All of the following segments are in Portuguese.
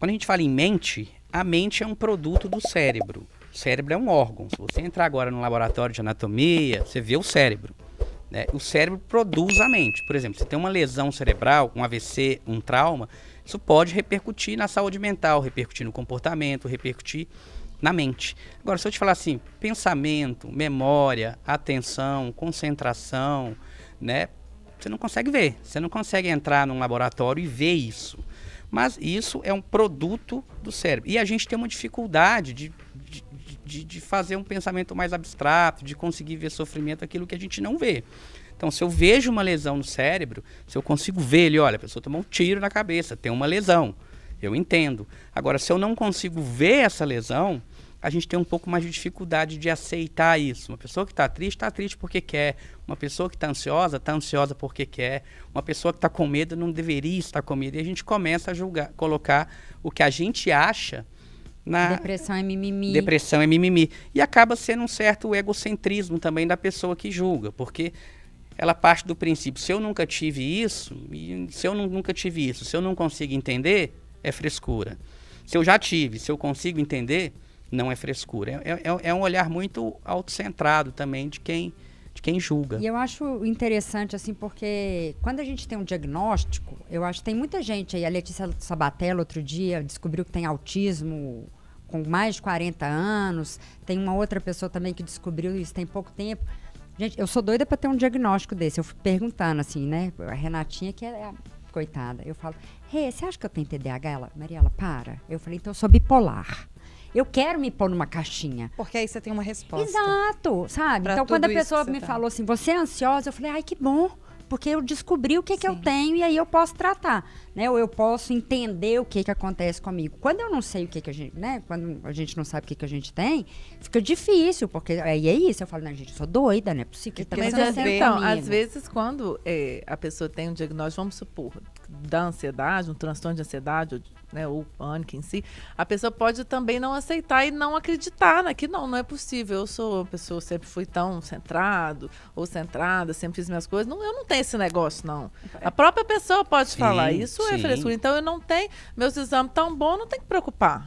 Quando a gente fala em mente, a mente é um produto do cérebro. O cérebro é um órgão. Se você entrar agora no laboratório de anatomia, você vê o cérebro, né? O cérebro produz a mente. Por exemplo, você tem uma lesão cerebral, um AVC, um trauma, isso pode repercutir na saúde mental, repercutir no comportamento, repercutir na mente. Agora, se eu te falar assim, pensamento, memória, atenção, concentração, né? Você não consegue ver. Você não consegue entrar num laboratório e ver isso. Mas isso é um produto do cérebro. E a gente tem uma dificuldade de fazer um pensamento mais abstrato, de conseguir ver sofrimento, aquilo que a gente não vê. Então, se eu vejo uma lesão no cérebro, se eu consigo ver ele, olha, a pessoa tomou um tiro na cabeça, tem uma lesão, eu entendo. Agora, se eu não consigo ver essa lesão, a gente tem um pouco mais de dificuldade de aceitar isso. Uma pessoa que está triste porque quer. Uma pessoa que está ansiosa porque quer. Uma pessoa que está com medo não deveria estar com medo. E a gente começa a julgar, colocar o que a gente acha na... Depressão é mimimi. Depressão é mimimi. E acaba sendo um certo egocentrismo também da pessoa que julga, porque ela parte do princípio, se eu nunca tive isso, e se eu nunca tive isso, se eu não consigo entender, é frescura. Se eu já tive, se eu consigo entender, não é frescura. É um olhar muito autocentrado também de quem julga. E eu acho interessante, assim, porque quando a gente tem um diagnóstico, eu acho que tem muita gente aí, a Letícia Sabatella outro dia descobriu que tem autismo com mais de 40 anos, tem uma outra pessoa também que descobriu isso tem pouco tempo. Gente, eu sou doida para ter um diagnóstico desse. Eu fui perguntando, assim, né, a Renatinha, que é a coitada, eu falo, você acha que eu tenho TDAH? Ela, Mariela, para. Eu falei, então eu sou bipolar. Eu quero me pôr numa caixinha. Porque aí você tem uma resposta. Exato, sabe? Pra então, quando a tudo isso pessoa que me você falou assim, você é ansiosa? Eu falei, ai, que bom. Porque eu descobri o que eu tenho e aí eu posso tratar, né? Ou eu posso entender o que acontece comigo. Quando eu não sei o que a gente, né? Quando a gente não sabe o que a gente tem, fica difícil, porque aí é isso. Eu falo, não, gente, eu sou doida, né? Porque Mas então, às vezes, quando a pessoa tem um diagnóstico, vamos supor, da ansiedade, um transtorno de ansiedade, né, ou pânico em si, a pessoa pode também não aceitar e não acreditar, né, que não é possível. Eu sou uma pessoa, sempre fui tão centrado ou centrada, sempre fiz minhas coisas. Não, eu não tenho esse negócio, não. A própria pessoa pode falar, isso é frescura. Então, eu não tenho, meus exames tão bons, não tem que preocupar.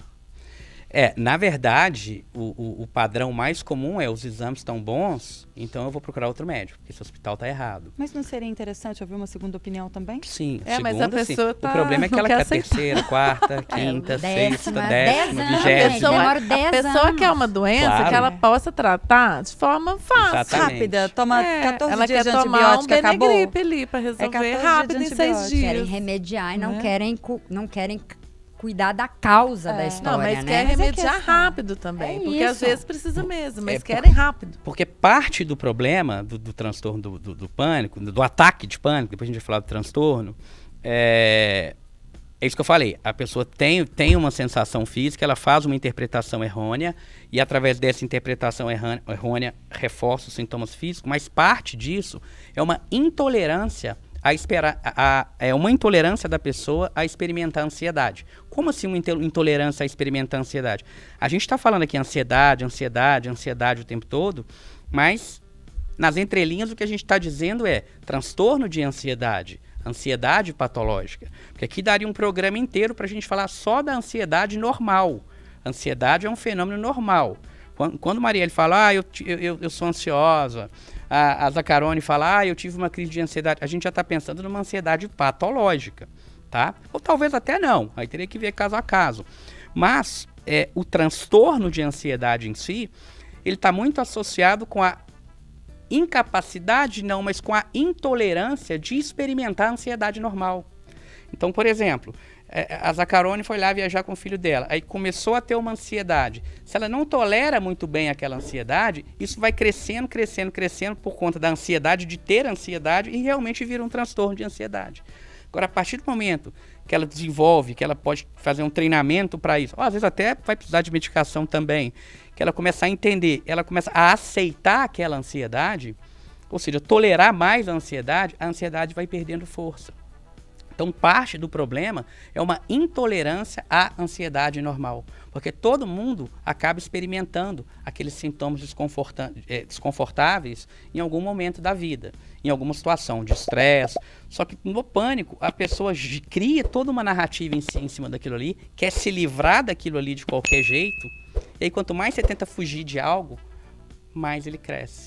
Na verdade, o padrão mais comum é os exames estão bons, então eu vou procurar outro médico, porque esse hospital está errado. Mas não seria interessante ouvir uma segunda opinião também? Sim, mas a pessoa o problema é que ela quer terceira, quarta, quinta, sexta, décima, vigésima. A pessoa quer uma doença que ela possa tratar de forma fácil. Exatamente. Rápida, toma 14 ela dias quer de tomar antibiótico, acabou. Benegripe ali para resolver rápido em 6 dias. Querem remediar e não querem cuidar da causa da história, não, mas né? quer remediar rápido também, porque às vezes precisa mesmo, mas querem rápido. Porque parte do problema do transtorno do pânico, do ataque de pânico, depois a gente vai falar do transtorno, é isso que eu falei, a pessoa tem uma sensação física, ela faz uma interpretação errônea e através dessa interpretação errônea reforça os sintomas físicos, mas parte disso é uma intolerância uma intolerância da pessoa a experimentar ansiedade. Como assim uma intolerância a experimentar ansiedade? A gente está falando aqui ansiedade o tempo todo, mas nas entrelinhas o que a gente está dizendo é transtorno de ansiedade, ansiedade patológica. Porque aqui daria um programa inteiro para a gente falar só da ansiedade normal. Ansiedade é um fenômeno normal. Quando Marielle fala, eu sou ansiosa, a Zaccaroni fala, eu tive uma crise de ansiedade, a gente já está pensando numa ansiedade patológica, tá? Ou talvez até não, aí teria que ver caso a caso. Mas o transtorno de ansiedade em si, ele está muito associado com a incapacidade, não, mas com a intolerância de experimentar a ansiedade normal. Então, por exemplo, a Zaccaroni foi lá viajar com o filho dela, aí começou a ter uma ansiedade. Se ela não tolera muito bem aquela ansiedade, isso vai crescendo por conta da ansiedade, de ter ansiedade, e realmente vira um transtorno de ansiedade. Agora, a partir do momento que ela desenvolve, que ela pode fazer um treinamento para isso, às vezes até vai precisar de medicação também, que ela começa a entender, ela começa a aceitar aquela ansiedade, ou seja, tolerar mais a ansiedade vai perdendo força. Então, parte do problema é uma intolerância à ansiedade normal, porque todo mundo acaba experimentando aqueles sintomas desconfortáveis em algum momento da vida, em alguma situação de estresse. Só que no pânico, a pessoa cria toda uma narrativa em cima daquilo ali, quer se livrar daquilo ali de qualquer jeito, e aí quanto mais você tenta fugir de algo, mais ele cresce.